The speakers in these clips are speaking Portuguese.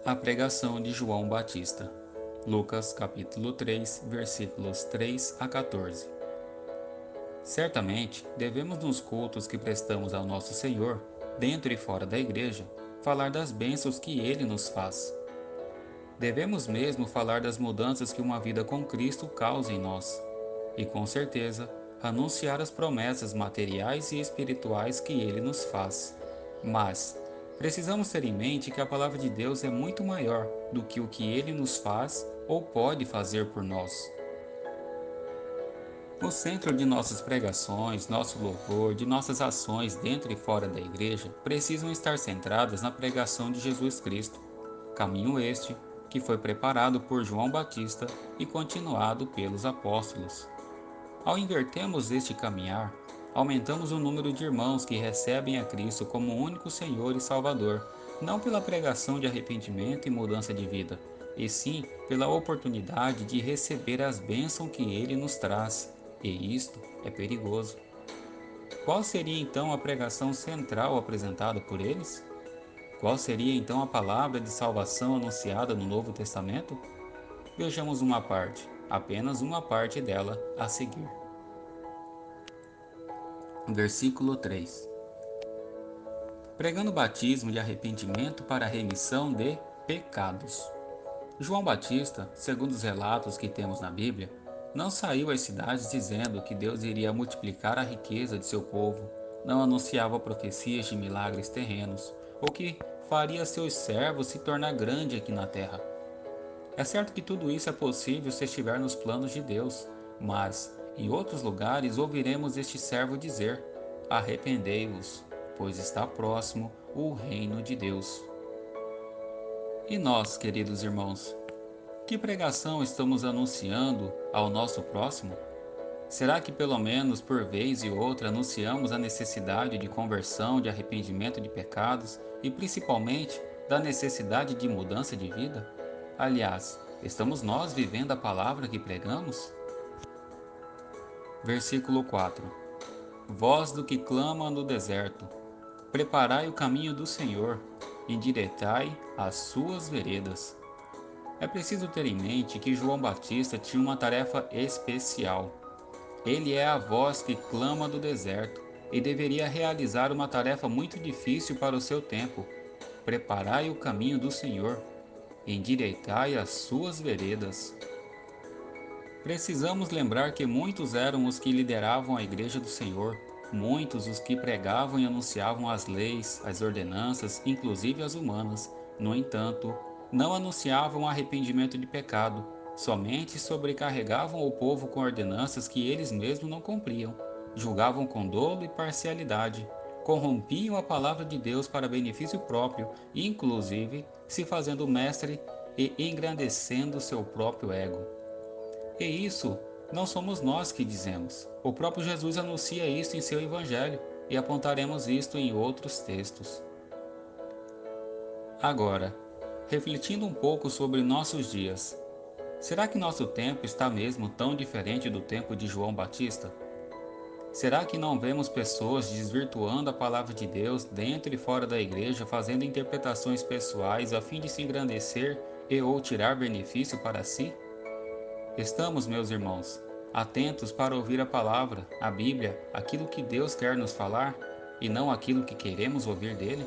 A pregação de João Batista. Lucas capítulo 3, versículos 3 a 14. Certamente, devemos nos cultos que prestamos ao nosso Senhor, dentro e fora da igreja, falar das bênçãos que Ele nos faz. Devemos mesmo falar das mudanças que uma vida com Cristo causa em nós, e com certeza, anunciar as promessas materiais e espirituais que Ele nos faz. Mas, precisamos ter em mente que a palavra de Deus é muito maior do que o que Ele nos faz ou pode fazer por nós. O centro de nossas pregações, nosso louvor, de nossas ações dentro e fora da igreja precisam estar centradas na pregação de Jesus Cristo, caminho este que foi preparado por João Batista e continuado pelos apóstolos. Ao invertermos este caminhar, aumentamos o número de irmãos que recebem a Cristo como único Senhor e Salvador, não pela pregação de arrependimento e mudança de vida, e sim pela oportunidade de receber as bênçãos que Ele nos traz, e isto é perigoso. Qual seria então a pregação central apresentada por eles? Qual seria então a palavra de salvação anunciada no Novo Testamento? Vejamos uma parte, apenas uma parte dela a seguir. Versículo 3. Pregando o batismo de arrependimento para a remissão de pecados. João Batista, segundo os relatos que temos na Bíblia, não saiu às cidades dizendo que Deus iria multiplicar a riqueza de seu povo, não anunciava profecias de milagres terrenos, ou que faria seus servos se tornar grande aqui na terra. É certo que tudo isso é possível se estiver nos planos de Deus, mas em outros lugares ouviremos este servo dizer: arrependei-vos, pois está próximo o reino de Deus. E nós, queridos irmãos, que pregação estamos anunciando ao nosso próximo? Será que pelo menos por vez e outra anunciamos a necessidade de conversão, de arrependimento de pecados e principalmente da necessidade de mudança de vida? Aliás, estamos nós vivendo a palavra que pregamos? Versículo 4. Voz do que clama no deserto, preparai o caminho do Senhor, endireitai as suas veredas. É preciso ter em mente que João Batista tinha uma tarefa especial. Ele é a voz que clama do deserto e deveria realizar uma tarefa muito difícil para o seu tempo: preparai o caminho do Senhor, endireitai as suas veredas. Precisamos lembrar que muitos eram os que lideravam a igreja do Senhor, muitos os que pregavam e anunciavam as leis, as ordenanças, inclusive as humanas. No entanto, não anunciavam arrependimento de pecado, somente sobrecarregavam o povo com ordenanças que eles mesmos não cumpriam, julgavam com dolo e parcialidade, corrompiam a palavra de Deus para benefício próprio, inclusive se fazendo mestre e engrandecendo seu próprio ego. E isso não somos nós que dizemos. O próprio Jesus anuncia isso em seu Evangelho e apontaremos isto em outros textos. Agora, refletindo um pouco sobre nossos dias, será que nosso tempo está mesmo tão diferente do tempo de João Batista? Será que não vemos pessoas desvirtuando a palavra de Deus dentro e fora da igreja, fazendo interpretações pessoais a fim de se engrandecer e ou tirar benefício para si? Estamos, meus irmãos, atentos para ouvir a palavra, a Bíblia, aquilo que Deus quer nos falar e não aquilo que queremos ouvir dele?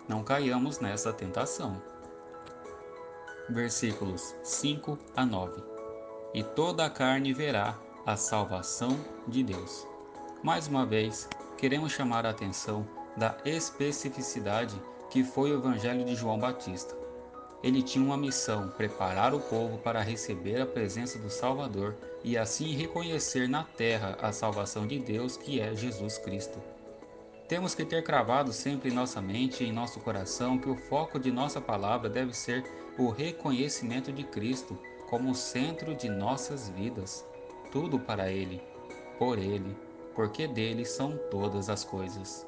Não caiamos nessa tentação. Versículos 5 a 9. E toda a carne verá a salvação de Deus. Mais uma vez, queremos chamar a atenção da especificidade que foi o Evangelho de João Batista. Ele tinha uma missão: preparar o povo para receber a presença do Salvador e assim reconhecer na terra a salvação de Deus, que é Jesus Cristo. Temos que ter cravado sempre em nossa mente e em nosso coração que o foco de nossa palavra deve ser o reconhecimento de Cristo como o centro de nossas vidas. Tudo para Ele, porque dele são todas as coisas.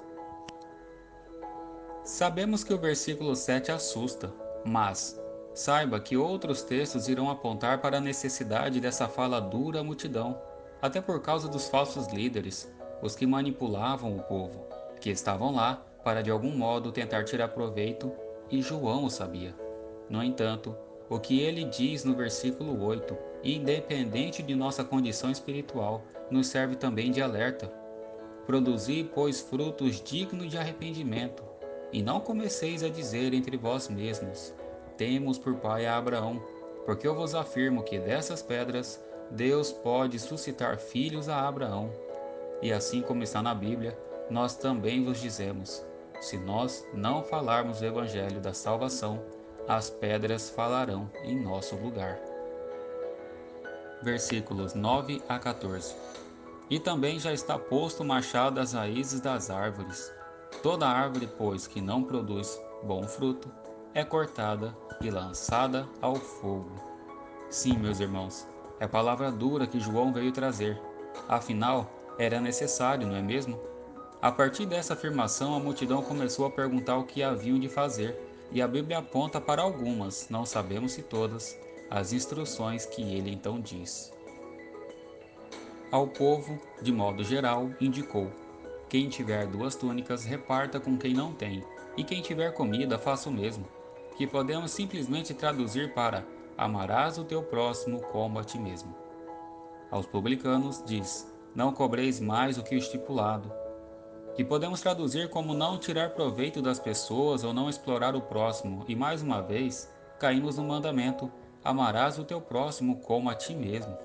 Sabemos que o versículo 7 assusta, mas saiba que outros textos irão apontar para a necessidade dessa fala dura à multidão, até por causa dos falsos líderes, os que manipulavam o povo, que estavam lá para de algum modo tentar tirar proveito, e João o sabia. No entanto, o que ele diz no versículo 8, independente de nossa condição espiritual, nos serve também de alerta. Produzi, pois, frutos dignos de arrependimento, e não comeceis a dizer entre vós mesmos: temos por pai a Abraão, porque eu vos afirmo que dessas pedras Deus pode suscitar filhos a Abraão. E assim como está na Bíblia, nós também vos dizemos: se nós não falarmos o evangelho da salvação, as pedras falarão em nosso lugar. Versículos 9 a 14. E também já está posto o machado às raízes das árvores. Toda árvore, pois, que não produz bom fruto, é cortada e lançada ao fogo. Sim, meus irmãos, é a palavra dura que João veio trazer. Afinal, era necessário, não é mesmo? A partir dessa afirmação, a multidão começou a perguntar o que haviam de fazer, e a Bíblia aponta para algumas, não sabemos se todas, as instruções que ele então diz. Ao povo, de modo geral, indicou: quem tiver 2 túnicas, reparta com quem não tem, e quem tiver comida, faça o mesmo. Que podemos simplesmente traduzir para: amarás o teu próximo como a ti mesmo. Aos publicanos, diz: não cobreis mais do que o estipulado. Que podemos traduzir como não tirar proveito das pessoas ou não explorar o próximo, e mais uma vez, caímos no mandamento: amarás o teu próximo como a ti mesmo.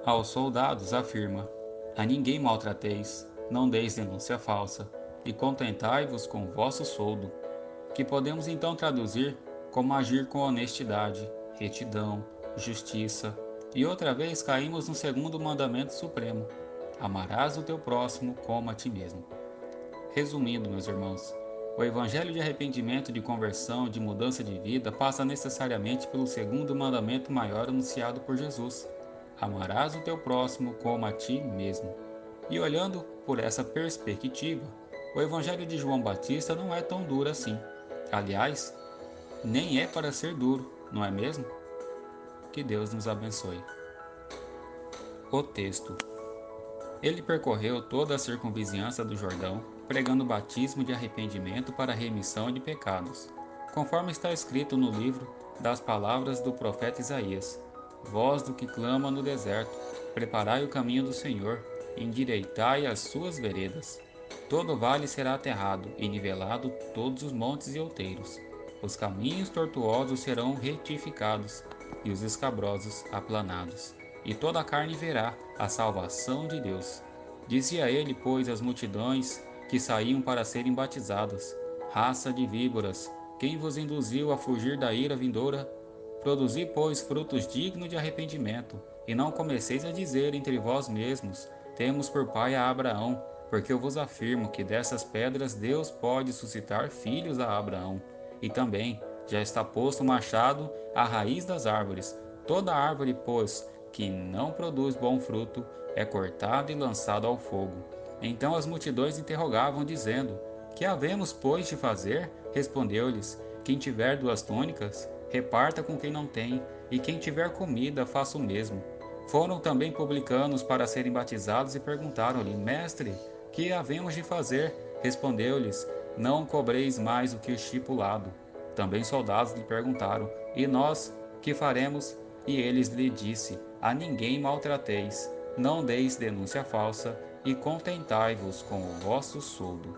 Aos soldados afirma: a ninguém maltrateis, não deis denúncia falsa, e contentai-vos com o vosso soldo, que podemos então traduzir como agir com honestidade, retidão, justiça, e outra vez caímos no segundo mandamento supremo: amarás o teu próximo como a ti mesmo. Resumindo, meus irmãos, o evangelho de arrependimento, de conversão, de mudança de vida passa necessariamente pelo segundo mandamento maior anunciado por Jesus: amarás o teu próximo como a ti mesmo. E olhando por essa perspectiva, o evangelho de João Batista não é tão duro assim. Aliás, nem é para ser duro, não é mesmo? Que Deus nos abençoe. O texto. Ele percorreu toda a circunvizinhança do Jordão, pregando o batismo de arrependimento para a remissão de pecados, conforme está escrito no livro das palavras do profeta Isaías: voz do que clama no deserto, preparai o caminho do Senhor, endireitai as suas veredas. Todo vale será aterrado, e nivelado todos os montes e outeiros. Os caminhos tortuosos serão retificados, e os escabrosos aplanados, e toda a carne verá a salvação de Deus. Dizia ele, pois, às multidões que saíam para serem batizadas: raça de víboras, quem vos induziu a fugir da ira vindoura? Produzi, pois, frutos dignos de arrependimento, e não comeceis a dizer entre vós mesmos: temos por pai a Abraão, porque eu vos afirmo que dessas pedras Deus pode suscitar filhos a Abraão. E também já está posto o machado à raiz das árvores. Toda árvore, pois, que não produz bom fruto, é cortada e lançada ao fogo. Então as multidões interrogavam, dizendo: que havemos, pois, de fazer? Respondeu-lhes: quem tiver 2 túnicas, reparta com quem não tem, e quem tiver comida, faça o mesmo. Foram também publicanos para serem batizados e perguntaram-lhe: mestre, que havemos de fazer? Respondeu-lhes: não cobreis mais do que o estipulado. Também soldados lhe perguntaram: e nós, que faremos? E eles lhe disse: a ninguém maltrateis, não deis denúncia falsa, e contentai-vos com o vosso soldo.